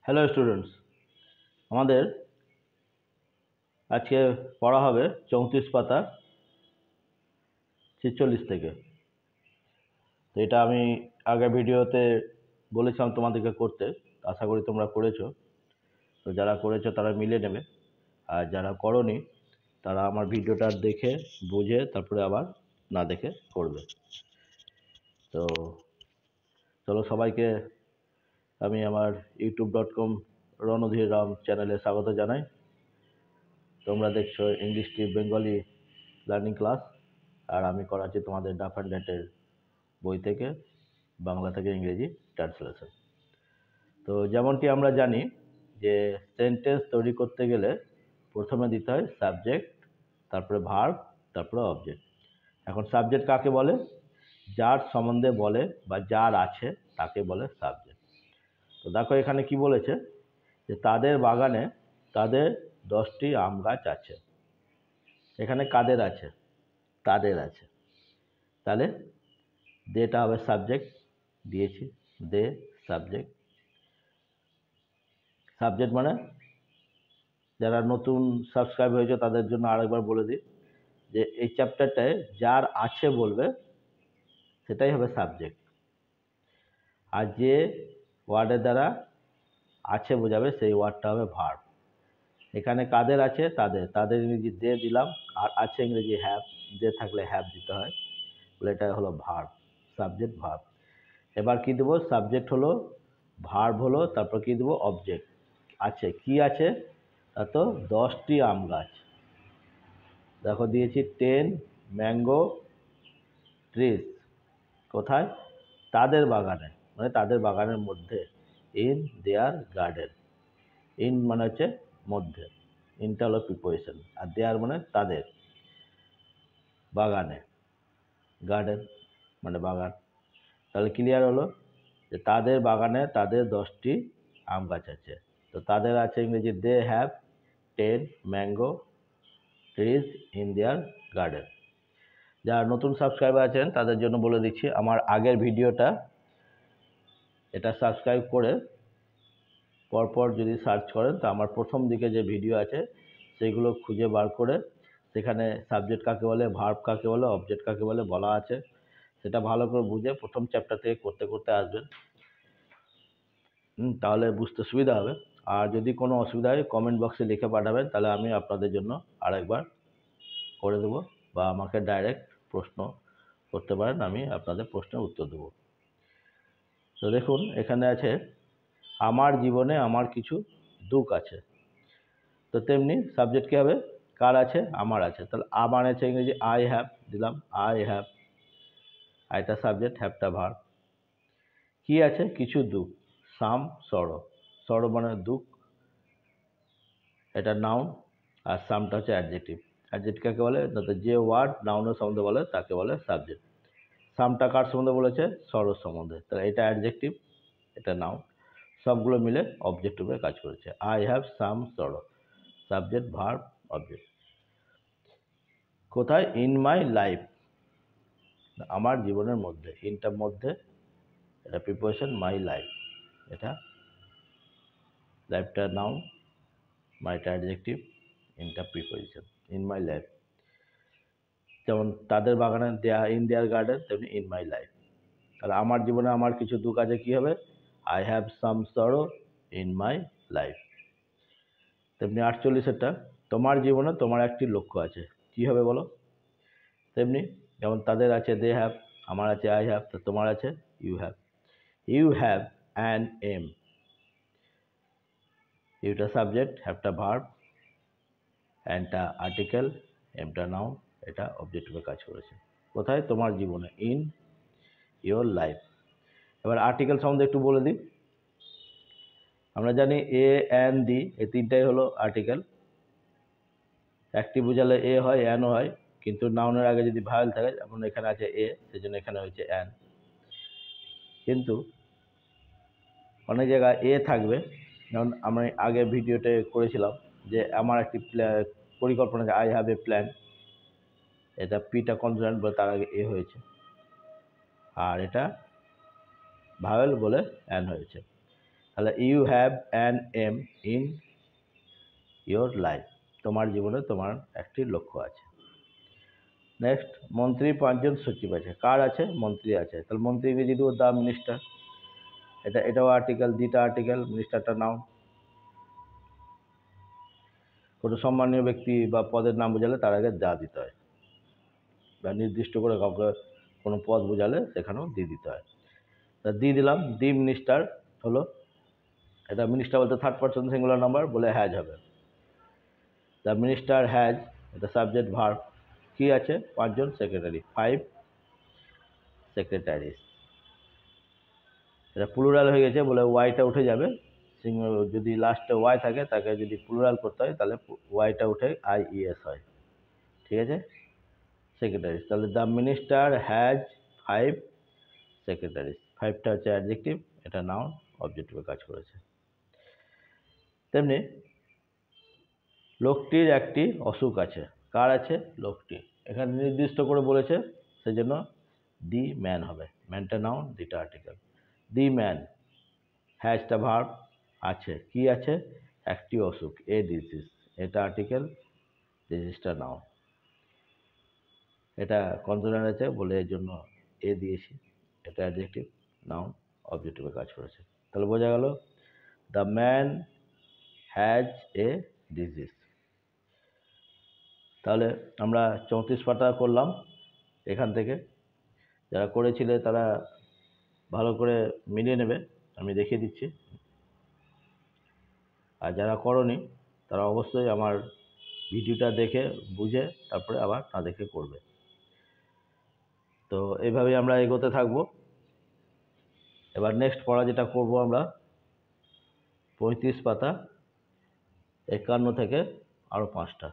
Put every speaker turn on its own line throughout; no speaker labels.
Hello students, আমাদের আজকে পড়া হবে 34 পাতা 46 থেকে। তো এটা আমি আগের ভিডিওতে বলেছিলাম তোমাদেরকে করতে, আশা করি তোমরা করেছো। তো যারা করেছো তারা মিলে নেবে, আর যারা করোনি তারা আমার ভিডিওটা দেখে বুঝে তারপরে আবার না দেখে করবে। তো চলো, সবাইকে আমি আমার youtube.com রণধীর রাম চ্যানেলে স্বাগত জানাই। তোমরা দেখছো English to Bengali learning class, আর আমি করাচ্ছি তোমাদের ডাফ অ্যান্ড ডেটের বই থেকে বাংলা থেকে ইংরেজি ট্রান্সলেশন। তো যেমনটি আমরা জানি যে সেন্টেন্স তৈরি করতে গেলে প্রথমে দিতে হয় সাবজেক্ট, তারপরে ভার্ব, তারপরে অবজেক্ট। এখন সাবজেক্ট কাকে বলে? যার সম্বন্ধে বলে বা যার আছে তাকে বলে সাবজেক্ট। তো দেখো এখানে কি বলেছে, যে তাদের বাগানে তাদের 10টি আম গাছ আছে। এখানে কাদের আছে? তাদের আছে। তাহলে দেটা হবে সাবজেক্ট, দিয়েছি দে সাবজেক্ট। সাবজেক্ট মানে, যারা নতুন সাবস্ক্রাইব হয়েছে তাদের জন্য আরেকবার বলে দিই যে এই চ্যাপ্টারটায় যার আছে বলবে সেটাই হবে সাবজেক্ট, আর যে ওয়ার্ডের দ্বারা আছে বোঝাবে সেই ওয়ার্ডটা হবে ভার্ব। এখানে কাদের আছে? তাদের। তাদের ইংরেজি দে দিলাম, আর আছে ইংরেজি হ্যাভ। দে থাকলে হ্যাভ দিতে হয়, বলে এটা হলো ভার্ব, সাবজেক্ট ভার্ব। এবার কি দেবো? সাবজেক্ট হলো, ভার্ব হলো, তারপর কি দেবো? অবজেক্ট। আছে, কি আছে? তা তো 10টি আম গাছ। দেখো দিয়েছি 10 ম্যাঙ্গো ট্রিজ। কোথায়? তাদের বাগানে, মানে তাদের বাগানের মধ্যে। In their garden. ইন মানে হচ্ছে মধ্যে, ইনটা হলো প্রিপোজিশন, আর দেয়ার মানে তাদের বাগানে, গার্ডেন মানে বাগান। তাহলে ক্লিয়ার হলো যে তাদের বাগানে তাদের 10টি আম গাছ আছে। তো তাদের আছে ইংরেজি they have 10 mango trees in their garden. যারা নতুন সাবস্ক্রাইবার আছেন তাদের জন্য বলে দিচ্ছি, আমার আগের ভিডিওটা এটা সাবস্ক্রাইব করে পরপর যদি সার্চ করেন তো আমার প্রথম দিকে যে ভিডিও আছে সেগুলো খুঁজে বার করে সেখানে সাবজেক্ট কাকে বলে, ভার্ব কাকে বলে, অবজেক্ট কাকে বলে বলা আছে। সেটা ভালো করে বুঝে প্রথম চ্যাপ্টার থেকে করতে করতে আসবেন, তাহলে বুঝতে সুবিধা হবে। আর যদি কোনো অসুবিধা হয় কমেন্ট বক্সে লিখে পাঠাবেন, তাহলে আমি আপনাদের জন্য আরেকবার করে দেবো, বা আমাকে ডাইরেক্ট প্রশ্ন করতে পারেন, আমি আপনাদের প্রশ্নের উত্তর দেবো। তো দেখুন এখানে আছে আমার জীবনে আমার কিছু দুঃখ আছে। তো তেমনি সাবজেক্ট কী হবে? কার আছে? আমার আছে। তাহলে আমার আছে ইংরেজি আই হ্যাভ দিলাম, আই হ্যাভ। আর এটা সাবজেক্ট, হ্যাভটা ভার্ব। কি আছে? কিছু দুঃখ, সাম সরো। সরো মানে দুঃখ, এটা নাউন, আর সামটা হচ্ছে অ্যাডজেক্টিভ। অ্যাডজেক্টিভ কাকে বলে? যে ওয়ার্ড নাউনের সম্বন্ধে বলে তাকে বলে সাবজেক্ট। সামটা কার সম্বন্ধে বলেছে? সরোর সম্বন্ধে, তাহলে এটা অ্যাডজেক্টিভ, এটা নাউন, সবগুলো মিলে অবজেক্ট রূপে কাজ করেছে। আই হ্যাভ সাম সরো, সাবজেক্ট ভার্ব অবজেক্ট। কোথায়? ইন মাই লাইফ, আমার জীবনের মধ্যে। ইনটার মধ্যে, এটা প্রিপোজিশন, মাই লাইফ এটা লাইফটা নাউন, মাইটা অ্যাডজেক্টিভ, ইনটা প্রিপোজিশন। ইন মাই লাইফ, যেমন তাদের বাগানে দেয়া ইন দেয়ার গার্ডেন, তেমনি ইন মাই লাইফ। তাহলে আমার জীবনে আমার কিছু দুঃখ আছে, কী হবে? আই হ্যাভ সাম সরো ইন মাই লাইফ। তেমনি 48-এরটা, তোমার জীবনে তোমার একটি লক্ষ্য আছে। কী হবে বলো? তেমনি যেমন তাদের আছে দে হ্যাভ, আমার আছে আই হ্যাভ, তো তোমার আছে you have. You have an aim. ইউটা সাবজেক্ট, হ্যাভটা ভার্ব, অ্যানটা আর্টিকেল, এমটা নাউন, এটা অবজেক্ট রূপে কাজ করেছে। কোথায়? তোমার জীবনে, ইন ইয়োর লাইফ। এবার আর্টিকেল সম্বন্ধে একটু বলে দিই। আমরা জানি এ, অ্যান, দি, এই তিনটাই হলো আর্টিকেল। একটি বোঝালে এ হয়, অ্যানও হয়, কিন্তু নাউনের আগে যদি ভায়েল থাকে, যেমন এখানে আছে এ, সেজন্য এখানে হয়েছে অ্যান। কিন্তু অনেক জায়গায় এ থাকবে, যেমন আমি আগে ভিডিওতে করেছিলাম যে আমার একটি পরিকল্পনা আছে, আই হ্যাভ এ প্ল্যান। এটা পিটা কনসোনেন্ট বলে তার আগে এ হয়েছে, আর এটা ভাওয়েল বলে অ্যান হয়েছে। তাহলে you have an aim in your life, তোমার জীবনে তোমার একটি লক্ষ্য আছে। নেক্সট, মন্ত্রী 5জন সচিব আছে। কার আছে? মন্ত্রী আছে। তাহলে মন্ত্রীকে যদি দ্য মিনিস্টার, এটাও আর্টিকেল, দুইটা আর্টিকেল, মিনিস্টারটা নাউন। কোনো সম্মানীয় ব্যক্তি বা পদের নাম বোঝালে তার আগে দা দিতে হয়, বা নির্দিষ্ট করে কাউকে কোনো পদ বোঝালে সেখানেও দিয়ে দিতে হয়। তা দিয়ে দিলাম। দি মিনিস্টার হলো, এটা মিনিস্টার বলতে থার্ড পারসন সিঙ্গুলার নাম্বার বলে হ্যাজ হবে। দ্য মিনিস্টার হ্যাজ, এটা সাবজেক্ট ভার্ব, কি আছে? 5জন সেক্রেটারি, 5 সেক্রেটারিজ। এটা প্লুরাল হয়ে গেছে বলে ওয়াইটা উঠে যাবে। যদি লাস্টে ওয়াই থাকে তাকে যদি প্লুরাল করতে হয় তাহলে ওয়াইটা উঠে IES হয়। ঠিক আছে, সেক্রেটারিজ। তাহলে দ্য মিনিস্টার হ্যাজ 5 সেক্রেটারিজ। 5টা হচ্ছে অ্যাডজেক্টিভ, এটা নাউন, অবজেক্টিভে কাজ করেছে। তেমনি লোকটির একটি অসুখ আছে। কার আছে? লোকটি। এখানে নির্দিষ্ট করে বলেছে সেজন্য দি ম্যান হবে। ম্যানটা নাউন, দিটা আর্টিকেল। দি ম্যান, হ্যাজটা ভার্ব, আছে, কি আছে? একটি অসুখ, এ ডিজিজ, এটা আর্টিকেল, ডিজিজটা নাউন। এটা কনসোনেন্ট আছে বলে এর জন্য এ দিয়েছি, এটা অ্যাডজেক্টিভ, নাউন, অবজেক্টিভে কাজ করেছে। তাহলে বোঝা গেল the man has a disease. তাহলে আমরা 34 পাতা করলাম। এখান থেকে যারা করেছিলে তারা ভালো করে মিলিয়ে নেবে, আমি দেখিয়ে দিচ্ছি। আর যারা করনি তারা অবশ্যই আমার ভিডিওটা দেখে বুঝে তারপরে আবার না দেখে করবে। তো এইভাবেই আমরা এগোতে থাকবো। এবার নেক্সট পড়া যেটা করব আমরা 35 পাতা 51 থেকে আরও 5টা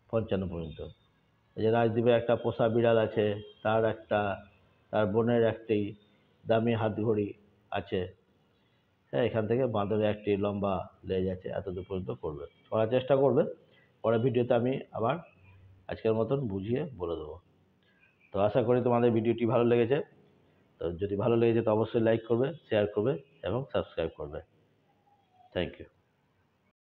55 পর্যন্ত। এই যে রাজদ্বীপে একটা পোষা বিড়াল আছে, তার বোনের একটি দামি হাতঘড়ি আছে। হ্যাঁ, এখান থেকে বাঁদরের একটি লম্বা লেজ আছে, এতদূর পর্যন্ত করবে, করার চেষ্টা করবে। পরের ভিডিওতে আমি আবার আজকের মতন বুঝিয়ে বলে দেবো। তো আশা করি তোমাদের ভিডিওটি ভালো লেগেছে। তো যদি ভালো লেগেছে তো অবশ্যই লাইক করবে, শেয়ার করবে এবং সাবস্ক্রাইব করবে। Thank you.